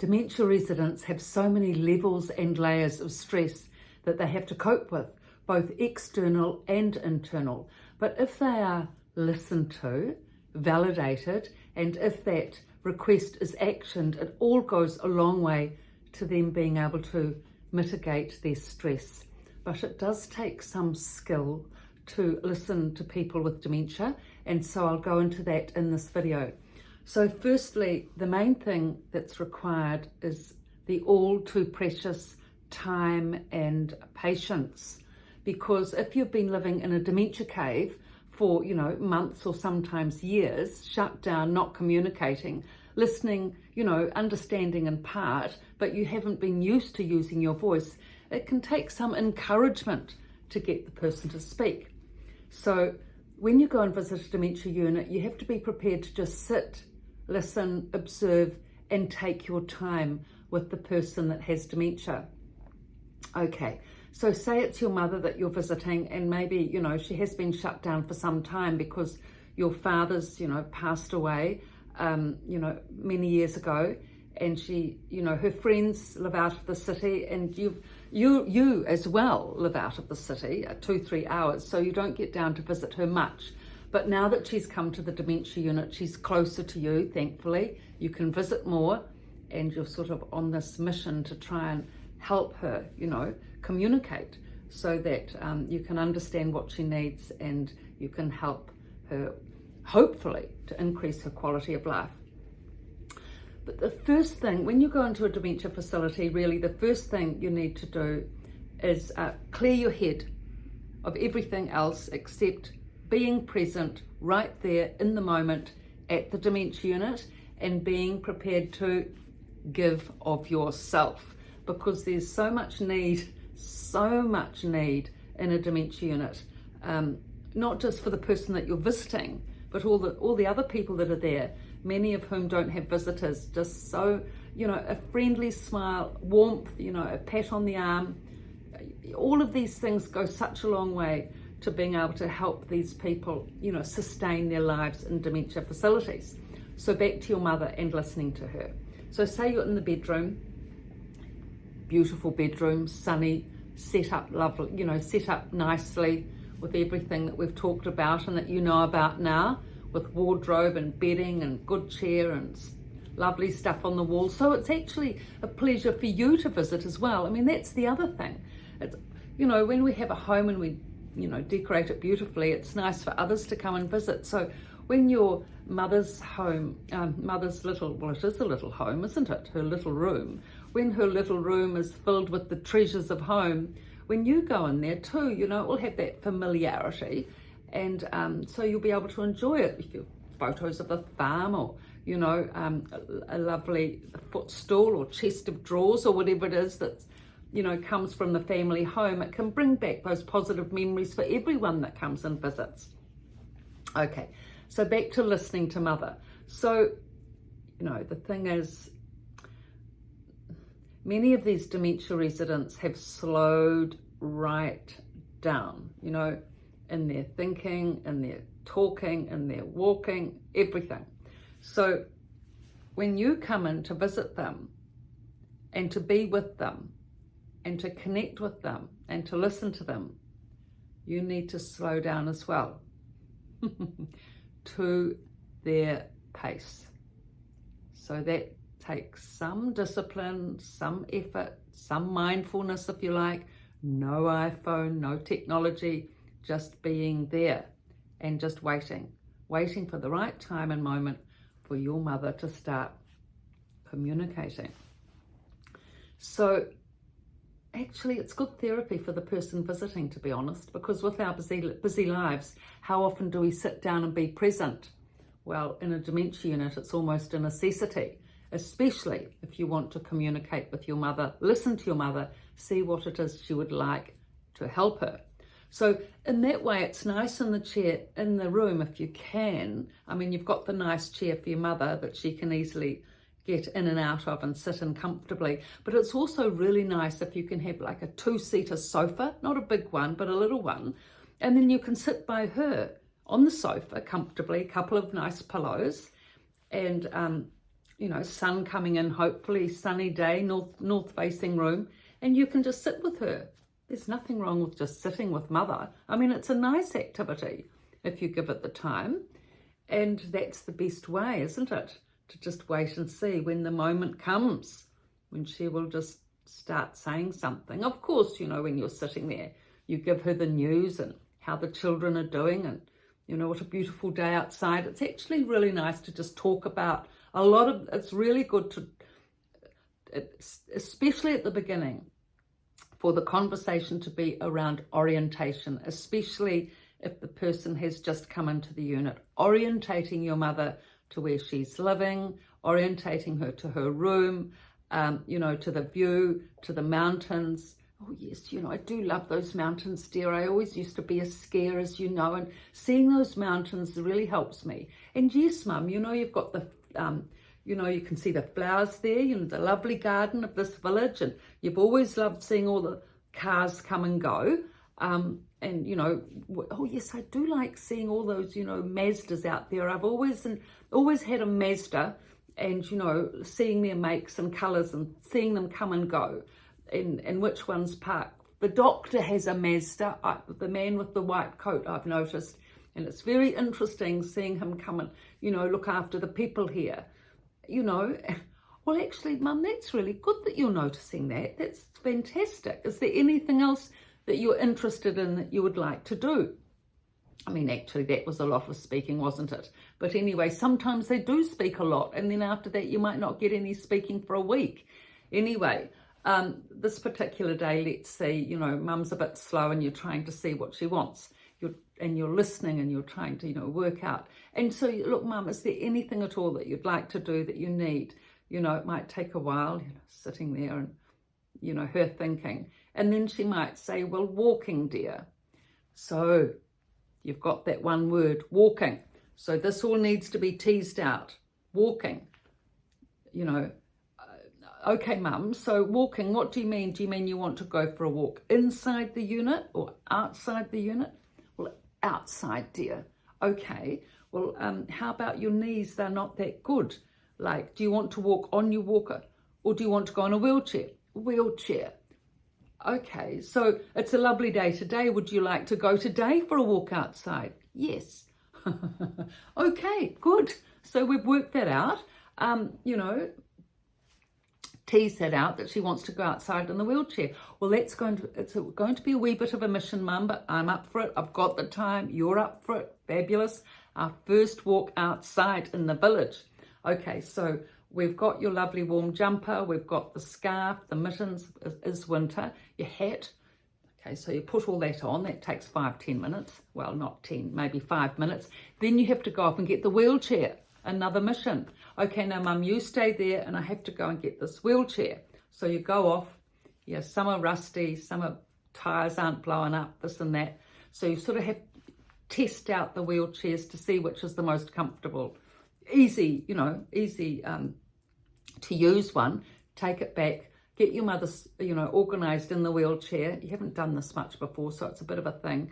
Dementia residents have so many levels and layers of stress that they have to cope with, both external and internal. But if they are listened to, validated, and if that request is actioned, it all goes a long way to them being able to mitigate their stress. But it does take some skill to listen to people with dementia, and so I'll go into that in this video. So firstly, the main thing that's required is the all too precious time and patience, because if you've been living in a dementia cave for, months or sometimes years, shut down, not communicating, listening, understanding in part, but you haven't been used to using your voice, it can take some encouragement to get the person to speak. So when you go and visit a dementia unit, you have to be prepared to just sit, listen, observe, and take your time with the person that has dementia. Okay, so say it's your mother that you're visiting, and maybe, she has been shut down for some time because your father's, passed away, many years ago, and she, her friends live out of the city, and you as well live out of the city, 2-3 hours, so you don't get down to visit her much. But now that she's come to the dementia unit, she's closer to you, thankfully. You can visit more, and you're sort of on this mission to try and help her, communicate so that you can understand what she needs, and you can help her, hopefully, to increase her quality of life. But the first thing, when you go into a dementia facility, really the first thing you need to do is clear your head of everything else except being present right there in the moment at the dementia unit, and being prepared to give of yourself, because there's so much need in a dementia unit, not just for the person that you're visiting, but all the other people that are there, many of whom don't have visitors. Just so, a friendly smile, warmth, a pat on the arm, all of these things go such a long way to being able to help these people, sustain their lives in dementia facilities. So back to your mother and listening to her. So say you're in the bedroom, beautiful bedroom, sunny, set up lovely, set up nicely with everything that we've talked about and that you know about now, with wardrobe and bedding and good chair and lovely stuff on the wall. So it's actually a pleasure for you to visit as well. I mean, that's the other thing. It's, when we have a home and we decorate it beautifully, it's nice for others to come and visit. So when your mother's home, mother's little, well, it is a little home, isn't it? Her little room. When her little room is filled with the treasures of home, when you go in there too, it will have that familiarity. And so you'll be able to enjoy it with your photos of the farm, or, a lovely footstool or chest of drawers or whatever it is that's, comes from the family home. It can bring back those positive memories for everyone that comes and visits. Okay, so back to listening to mother. So, the thing is, many of these dementia residents have slowed right down, in their thinking, in their talking, in their walking, everything. So when you come in to visit them and to be with them and to connect with them and to listen to them, you need to slow down as well to their pace. So that takes some discipline, some effort, some mindfulness, if you like. No iPhone, no technology, just being there and just waiting for the right time and moment for your mother to start communicating. So actually, it's good therapy for the person visiting, to be honest, because with our busy lives, how often do we sit down and be present? Well, in a dementia unit, it's almost a necessity, especially if you want to communicate with your mother, listen to your mother, see what it is she would like to help her. So in that way, it's nice in the chair, in the room, if you can. I mean, you've got the nice chair for your mother that she can easily get in and out of and sit in comfortably. But it's also really nice if you can have like a 2-seater sofa, not a big one, but a little one. And then you can sit by her on the sofa comfortably, a couple of nice pillows, and sun coming in, hopefully sunny day, north facing room, and you can just sit with her. There's nothing wrong with just sitting with mother. I mean, it's a nice activity if you give it the time. And that's the best way, isn't it? To just wait and see when the moment comes, when she will just start saying something. Of course, when you're sitting there, you give her the news and how the children are doing and, what a beautiful day outside. It's actually really nice to just talk about it's really good to, especially at the beginning, for the conversation to be around orientation, especially if the person has just come into the unit, orientating your mother to where she's living, orientating her to her room, to the view, to the mountains. Oh yes, I do love those mountains, dear. I always used to be a skier, as you know, and seeing those mountains really helps me. And yes, Mum, you've got the, you can see the flowers there, the lovely garden of this village, and you've always loved seeing all the cars come and go. Oh yes, I do like seeing all those, Mazdas out there. I've always had a Mazda, and, seeing their makes and colours and seeing them come and go, and which ones park. The doctor has a Mazda, the man with the white coat, I've noticed, and it's very interesting seeing him come and, look after the people here, Well, actually, Mum, that's really good that you're noticing that. That's fantastic. Is there anything else that you're interested in that you would like to do? I mean, actually, that was a lot of speaking, wasn't it? But anyway, sometimes they do speak a lot, and then after that, you might not get any speaking for a week. Anyway, this particular day, let's see, Mum's a bit slow and you're trying to see what she wants. You're listening and you're trying to, work out. And so, look, Mum, is there anything at all that you'd like to do that you need? It might take a while, sitting there and, her thinking. And then she might say, well, walking, dear. So you've got that one word, walking. So this all needs to be teased out. Walking, okay, Mum, so walking, what do you mean? Do you mean you want to go for a walk inside the unit or outside the unit? Well, outside, dear. Okay, well, how about your knees? They're not that good. Like, do you want to walk on your walker or do you want to go on a wheelchair? Wheelchair. Okay, so it's a lovely day today. Would you like to go today for a walk outside? Yes. Okay, good. So we've worked that out. Tease that out that she wants to go outside in the wheelchair. Well, it's going to be a wee bit of a mission, Mum, but I'm up for it. I've got the time. You're up for it. Fabulous. Our first walk outside in the village. Okay, so we've got your lovely warm jumper. We've got the scarf, the mittens, is winter, your hat. Okay, so you put all that on. That takes 5-10 minutes. Well, not 10, maybe 5 minutes. Then you have to go off and get the wheelchair. Another mission. Okay, now, Mum, you stay there and I have to go and get this wheelchair. So you go off. Yeah, some are rusty, some are tyres aren't blowing up, this and that. So you sort of have to test out the wheelchairs to see which is the most comfortable. Easy to use one. Take it back. Get your mother, organised in the wheelchair. You haven't done this much before, so it's a bit of a thing.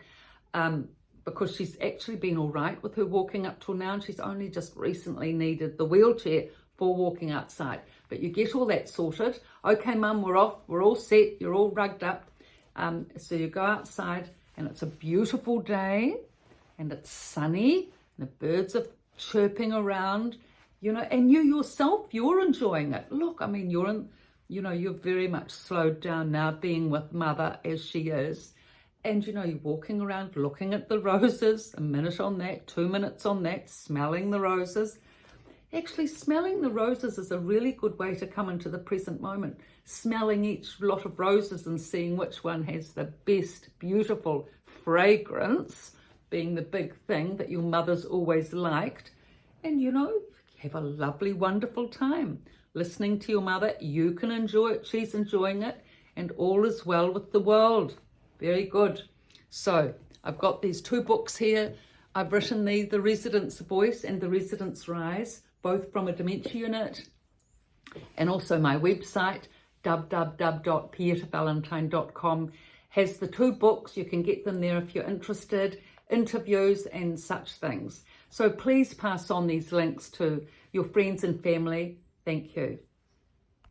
Because she's actually been all right with her walking up till now, and she's only just recently needed the wheelchair for walking outside. But you get all that sorted. Okay, Mum, we're off. We're all set. You're all rugged up. So you go outside, and it's a beautiful day, and it's sunny, and the birds are chirping around, and you yourself, you're enjoying it. Look, I mean, you're very much slowed down now being with Mother as she is. And, you're walking around looking at the roses, a minute on that, 2 minutes on that, smelling the roses. Actually, smelling the roses is a really good way to come into the present moment. Smelling each lot of roses and seeing which one has the best, beautiful fragrance, being the big thing that your mother's always liked. And, have a lovely, wonderful time. Listening to your mother, you can enjoy it, she's enjoying it, and all is well with the world. Very good. So I've got these 2 books here. I've written The Resident's Voice and The Resident's Rise, both from a dementia unit, and also my website, www.pietavalentine.com, has the 2 books. You can get them there if you're interested, interviews and such things. So please pass on these links to your friends and family Thank you.